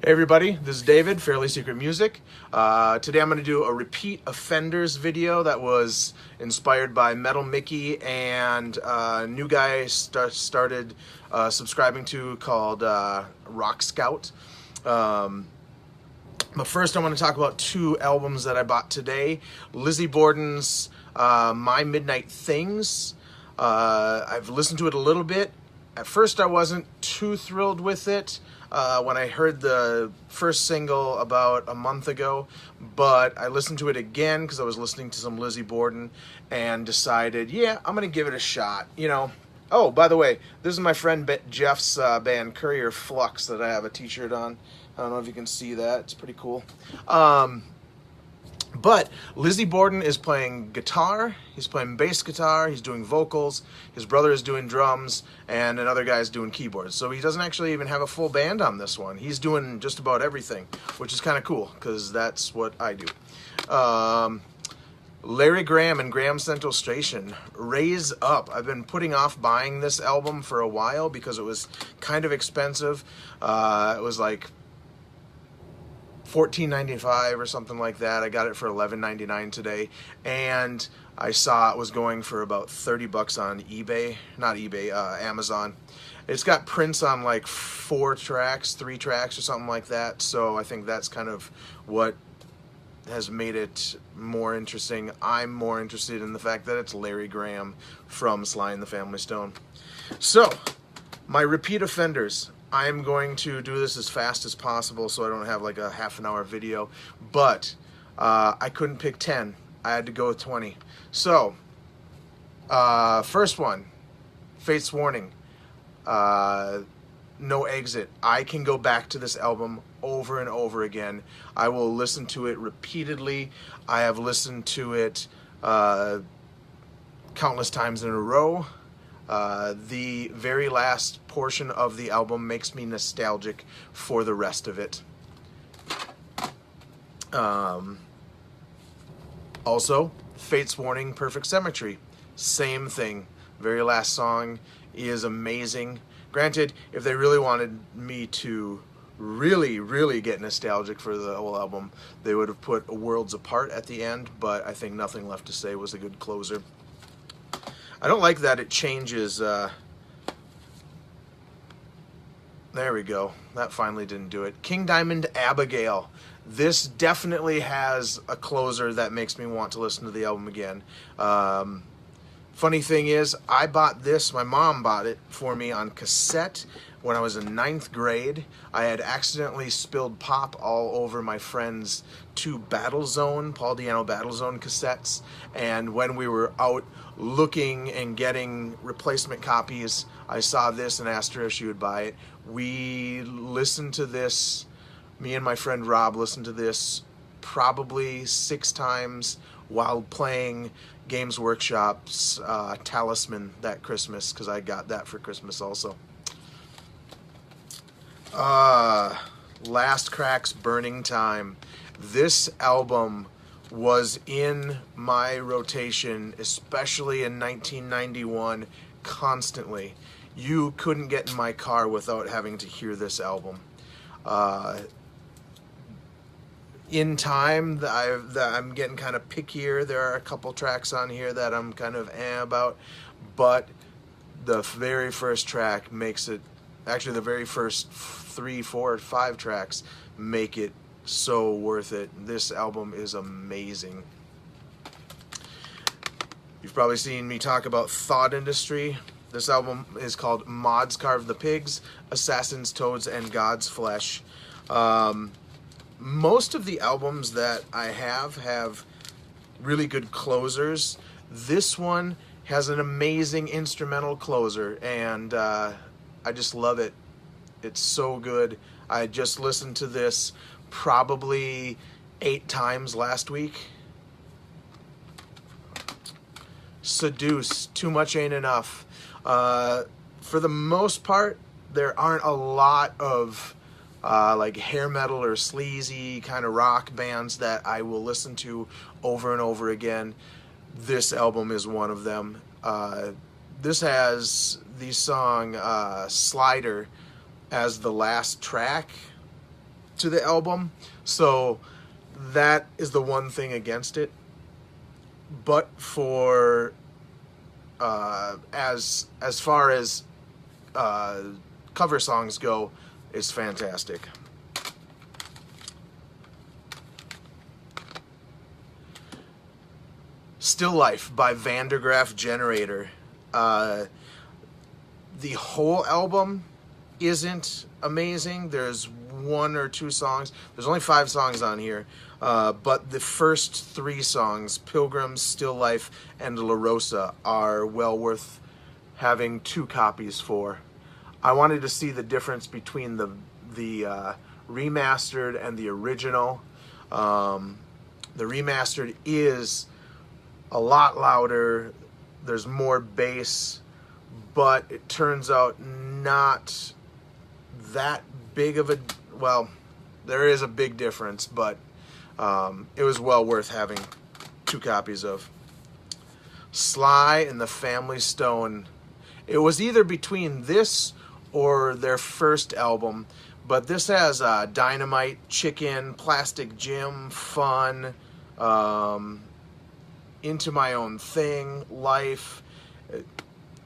Hey everybody, this is David, Fairly Secret Music. Today I'm going to do a repeat offenders video that was inspired by MetalMickey and a new guy started subscribing to called Rock Scout. But first I want to talk about two albums that I bought today. Lizzie Borden's My Midnight Things. I've listened to it a little bit. At first I wasn't too thrilled with it when I heard the first single about a month ago, but I listened to it again because I was listening to some Lizzie Borden and decided, yeah, I'm going to give it a shot, you know. Oh, by the way, this is my friend Jeff's band, Courier Flux, that I have a t-shirt on. I don't know if you can see that. It's pretty cool. But Lizzie Borden is playing guitar, he's playing bass guitar, he's doing vocals, his brother is doing drums, and another guy is doing keyboards. So he doesn't actually even have a full band on this one. He's doing just about everything, which is kind of cool, because that's what I do. Larry Graham and Graham Central Station, Raise Up. I've been putting off buying this album for a while because it was kind of expensive. It was like $14.95 or something like that. I got it for $11.99 today, and I saw it was going for about $30 on eBay, not eBay, Amazon. It's got prints on like 3 tracks or something like that, so I think that's kind of what has made it more interesting. I'm more interested in the fact that it's Larry Graham from Sly and the Family Stone. So, my repeat offenders. I'm going to do this as fast as possible so I don't have like a half-an-hour video, but I couldn't pick 10. I had to go with 20. So, first one, Fate's Warning, No Exit. I can go back to this album over and over again. I will listen to it repeatedly. I have listened to it countless times in a row. The very last portion of the album makes me nostalgic for the rest of it. Also, Fate's Warning, Perfect Symmetry. Same thing. Very last song is amazing. Granted, if they really wanted me to really get nostalgic for the whole album, they would have put Worlds Apart at the end, but I think Nothing Left to Say was a good closer. I don't like that it changes. There we go. That finally didn't do it. King Diamond, Abigail. This definitely has a closer that makes me want to listen to the album again. Funny thing is, I bought this, my mom bought it for me on cassette when I was in 9th grade. I had accidentally spilled pop all over my friend's 2 Battlezone, Paul Di'Anno Battlezone cassettes, and when we were out looking and getting replacement copies, I saw this and asked her if she would buy it. We listened to this, me and my friend Rob listened to this probably 6 times while playing Games Workshop's Talisman that Christmas, because I got that for Christmas also. Last Crack's Burning Time. This album was in my rotation, especially in 1991, constantly. You couldn't get in my car without having to hear this album. In time, I'm getting kind of pickier. There are a couple tracks on here that I'm kind of about, but the very first track makes it, actually the very first 3, 4, 5 tracks make it so worth it. This album is amazing. You've probably seen me talk about Thought Industry. This album is called Mods Carve the Pigs, Assassins, Toads, and God's Flesh. Most of the albums that I have really good closers. This one has an amazing instrumental closer, and I just love it. It's so good. I just listened to this probably 8 times last week. Seduce, Too Much Ain't Enough. For the most part, there aren't a lot of like hair metal or sleazy kind of rock bands that I will listen to over and over again. This album is one of them. This has the song Slider as the last track. to the album, so that is the one thing against it. But for as far as cover songs go, it's fantastic. Still Life by Vandergraaf Generator. The whole album isn't amazing. There's one or two songs. There's only 5 songs on here. But the first 3 songs, Pilgrims, Still Life, and La Rosa, are well worth having 2 copies for. I wanted to see the difference between the remastered and the original. The remastered is a lot louder. There's more bass, but it turns out not that big of a, well, there is a big difference, but it was well worth having 2 copies of. Sly and the Family Stone. It was either between this or their first album, but this has Dynamite, Chicken, Plastic Jim, Fun, Into My Own Thing, Life.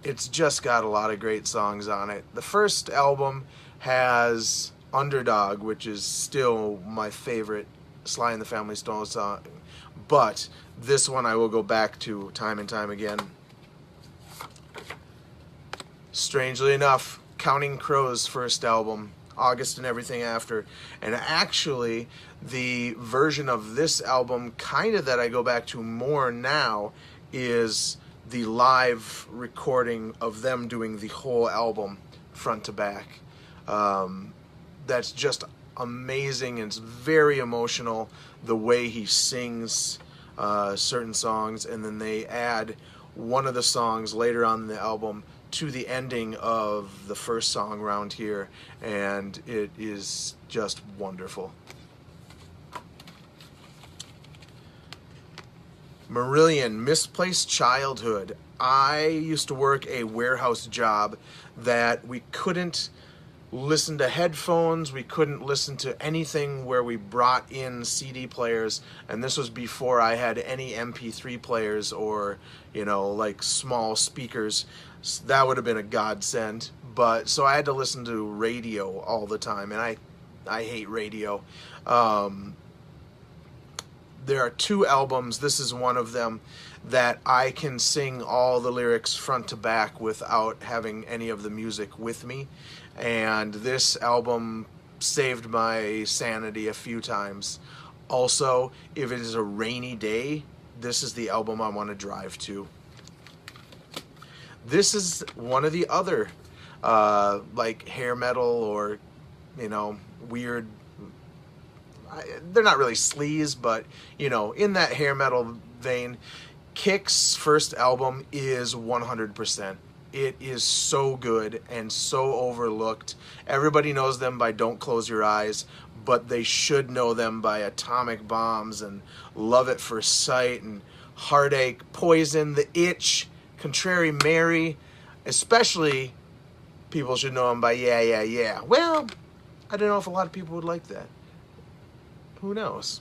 It's just got a lot of great songs on it. The first album has Underdog, which is still my favorite Sly and the Family Stone song, but this one I will go back to time and time again. Strangely enough, Counting Crows' first album, August and Everything After, and actually the version of this album kind of that I go back to more now is the live recording of them doing the whole album front to back. That's just amazing, and it's very emotional the way he sings certain songs, and then they add one of the songs later on in the album to the ending of the first song Round Here, and it is just wonderful. Marillion, Misplaced Childhood. I used to work a warehouse job that we couldn't listen to headphones, we couldn't listen to anything where we brought in CD players, and this was before I had any MP3 players or, you know, like small speakers. That would have been a godsend, but so I had to listen to radio all the time, and I hate radio. There are 2 albums, this is one of them, that I can sing all the lyrics front to back without having any of the music with me. And this album saved my sanity a few times. Also, if it is a rainy day, this is the album I want to drive to. This is one of the other like hair metal or, you know, weird, they're not really sleaze, but, you know, in that hair metal vein. Kick's first album is 100%. It is so good and so overlooked. Everybody knows them by Don't Close Your Eyes, but they should know them by Atomic Bombs and Love at First Sight and Heartache, Poison, The Itch, Contrary Mary. Especially people should know them by Yeah, Yeah, Yeah. Well, I don't know if a lot of people would like that. Who knows?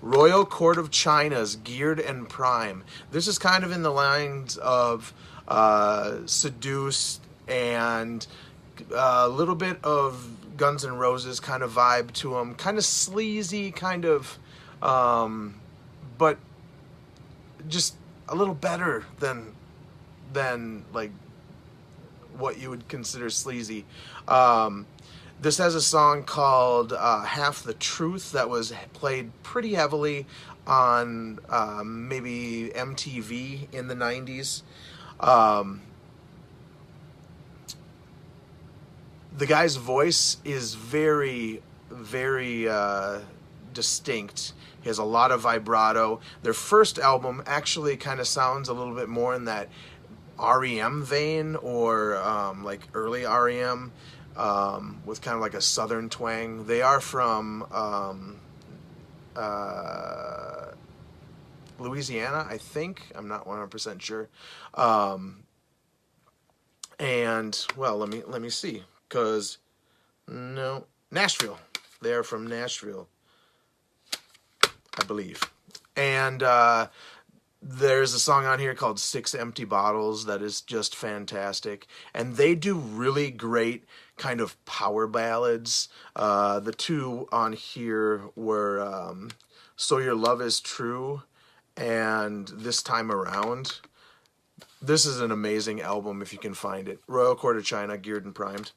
Royal Court of China's Geared and Prime. This is kind of in the lines of Seduced and a little bit of Guns N' Roses kind of vibe to them. Kind of sleazy, kind of, but just a little better than like what you would consider sleazy. This has a song called Half the Truth that was played pretty heavily on maybe MTV in the 90s. The guy's voice is very, very distinct. He has a lot of vibrato. Their first album actually kind of sounds a little bit more in that r.e.m. vein, or like early r.e.m. With kind of like a southern twang. They are from Louisiana, I think. I'm not 100% sure. And well, let me see, because No, Nashville. They're from Nashville, I believe. And there's a song on here called Six Empty Bottles that is just fantastic. And they do really great kind of power ballads. The two on here were So Your Love Is True and This Time Around. This is an amazing album if you can find it. Royal Court of China, Geared and Primed.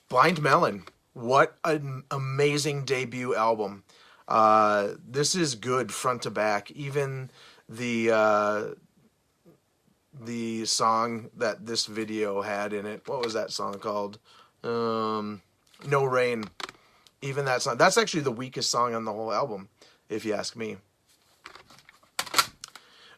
Blind Melon. What an amazing debut album. This is good front to back. Even the song that this video had in it, what was that song called? No Rain. Even that song. That's actually the weakest song on the whole album, if you ask me.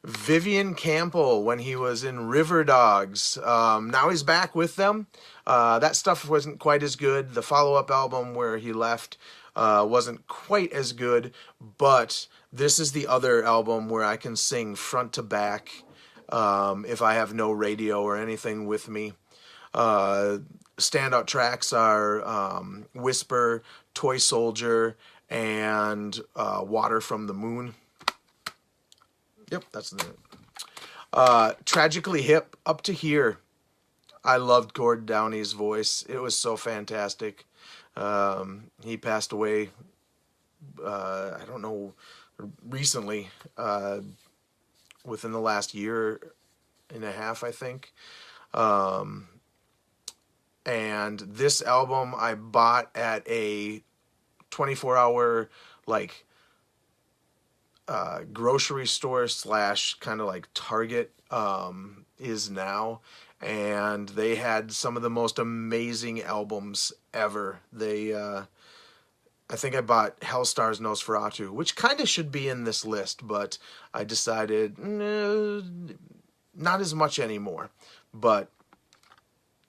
Vivian Campbell, when he was in River Dogs. Now he's back with them. That stuff wasn't quite as good. The follow-up album where he left wasn't quite as good, but this is the other album where I can sing front to back if I have no radio or anything with me. Standout tracks are Whisper, Toy Soldier, and Water from the Moon. Yep, that's the Tragically Hip, Up to Here. I loved Gord Downey's voice. It was so fantastic. He passed away, I don't know, recently, within the last year and a half, I think. And this album I bought at a 24-hour, like, grocery store / kind of like Target is now, and they had some of the most amazing albums ever. They I think I bought Hellstar's Nosferatu, which kind of should be in this list, but I decided not as much anymore. But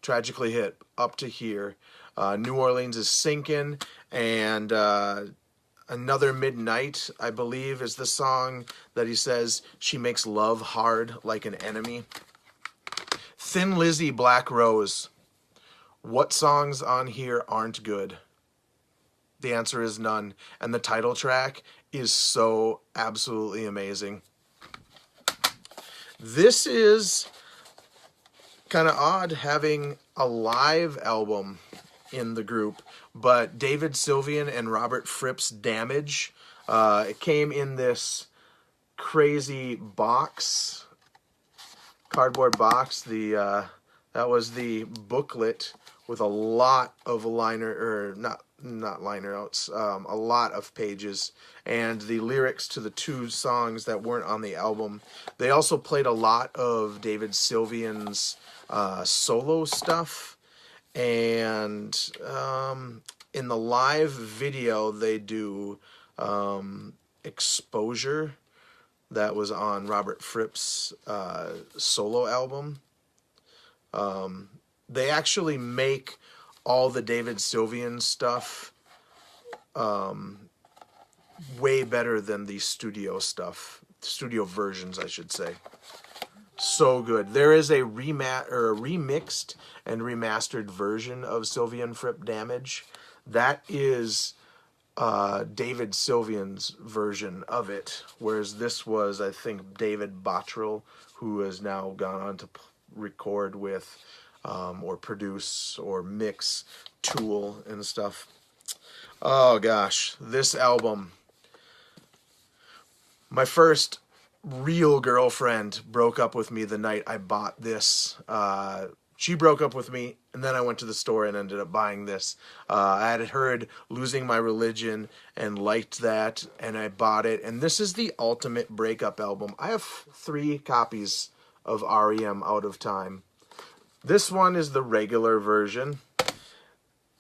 Tragically Hip, Up to Here, New Orleans is Sinking, and Another Midnight, I believe, is the song that he says, she makes love hard like an enemy. Thin Lizzy, Black Rose. What songs on here aren't good? The answer is none. And the title track is so absolutely amazing. This is kind of odd having a live album in the group, but David Sylvian and Robert Fripp's Damage. It came in this crazy box, cardboard box. That was the booklet with a lot of not liner notes, a lot of pages, and the lyrics to the two songs that weren't on the album. They also played a lot of David Sylvian's solo stuff. And in the live video, they do Exposure. That was on Robert Fripp's solo album. They actually make all the David Sylvian stuff way better than the studio stuff. Studio versions, I should say. So good. There is a remixed and remastered version of Sylvian Fripp Damage. That is David Sylvian's version of it, whereas this was, I think, David Bottrell, who has now gone on to record with or produce or mix Tool and stuff. Oh gosh, this album. My first real girlfriend broke up with me the night I bought this. She broke up with me, and then I went to the store and ended up buying this. I had heard Losing My Religion and liked that, and I bought it. And this is the ultimate breakup album. I have 3 copies of r.e.m. Out of Time. This one is the regular version.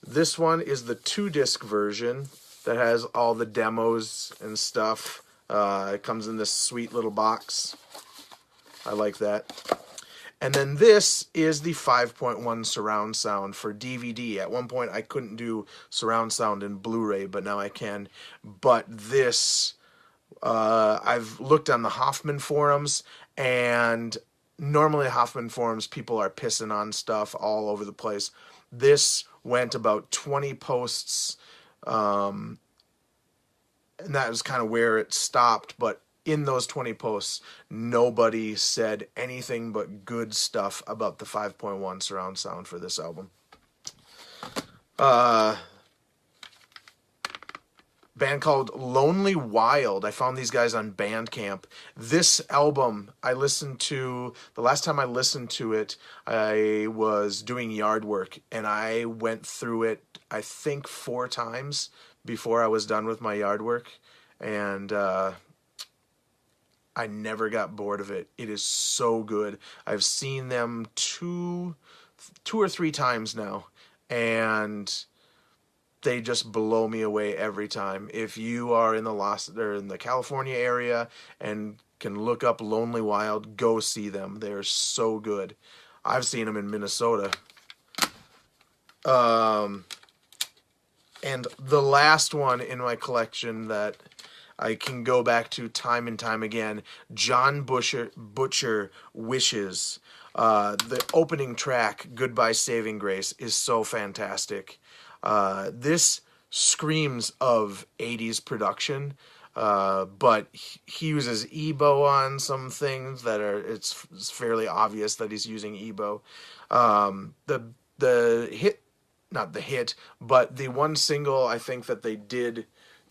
This one is the 2-disc version that has all the demos and stuff. It comes in this sweet little box. I like that. And then this is the 5.1 surround sound for DVD. At one point I couldn't do surround sound in Blu-ray, but now I can. But this, I've looked on the Hoffman forums, and normally Hoffman forums people are pissing on stuff all over the place. This went about 20 posts, and that was kind of where it stopped. But in those 20 posts, nobody said anything but good stuff about the 5.1 surround sound for this album. Band called Lonely Wild. I found these guys on Bandcamp. This album I listened to, the last time I listened to it, I was doing yard work, and I went through it, I think, 4 times before I was done with my yard work, and I never got bored of it. It is so good. I've seen them two or three times now, and they just blow me away every time. If you are in the California area and can look up Lonely Wild, go see them. They're so good. I've seen them in Minnesota. And the last one in my collection that I can go back to time and time again, John Butcher Wishes. The opening track, Goodbye Saving Grace, is so fantastic. This screams of 80s production, but he uses EBO on some things that are, it's fairly obvious that he's using EBO. The hit, not the hit, but the one single I think that they did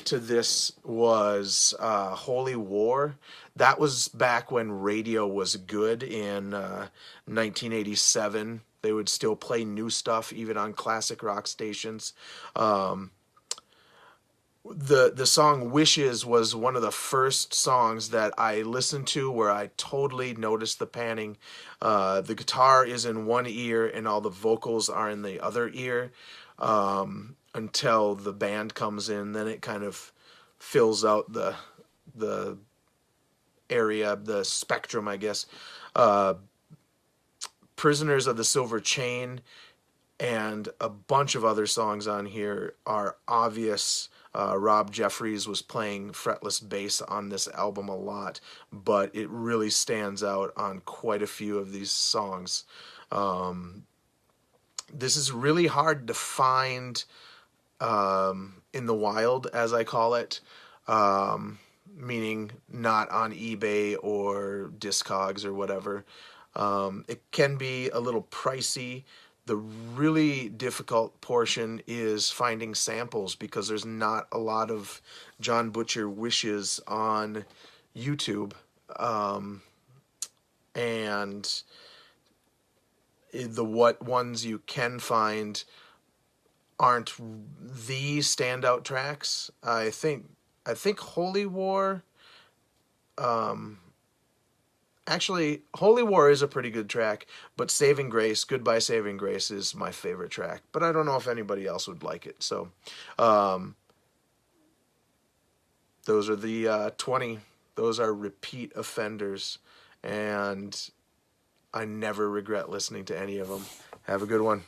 to this was Holy War. That was back when radio was good in 1987. They would still play new stuff even on classic rock stations. The song Wishes was one of the first songs that I listened to where I totally noticed the panning. The guitar is in one ear and all the vocals are in the other ear, until the band comes in. Then it kind of fills out the area, the spectrum, I guess. Prisoners of the Silver Chain and a bunch of other songs on here are obvious. Rob Jeffries was playing fretless bass on this album a lot, but it really stands out on quite a few of these songs. This is really hard to find in the wild, as I call it, meaning not on eBay or Discogs or whatever. It can be a little pricey. The really difficult portion is finding samples because there's not a lot of John Butcher Wishes on YouTube. And the what ones you can find aren't the standout tracks. I think Holy War, actually, Holy War is a pretty good track, but Saving Grace, Goodbye Saving Grace, is my favorite track. But I don't know if anybody else would like it. So, those are the 20. Those are repeat offenders, and I never regret listening to any of them. Have a good one.